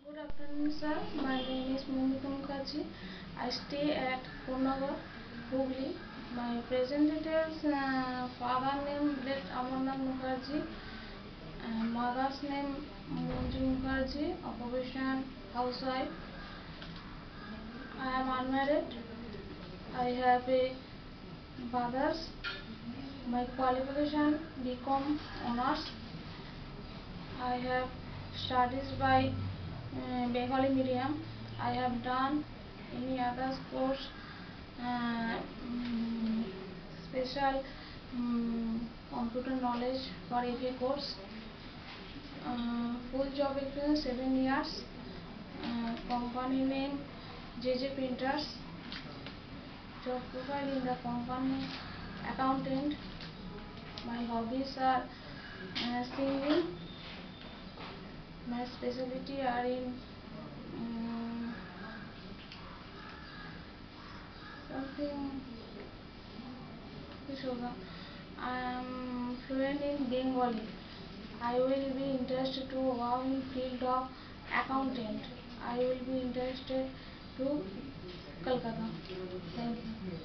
Good afternoon, sir. My name is Momita Mukherjee. I stay at Purnagar, Hooghly. My present details: father name late Amarnath Mukherjee, mother's name Manju Mukherjee, occupation housewife. I am unmarried. I have a brothers. My qualification BCom honors. I have studies by Bengali medium. I have done any other course, special computer knowledge for FA course. Full job experience 7 years. Company name JJ Printers. Job profile in the company accountant. My hobbies are singing. My specialty are in something. I am fluent in Bengali. I will be interested to work in field of accountant. I will be interested to Kolkata. Thank you.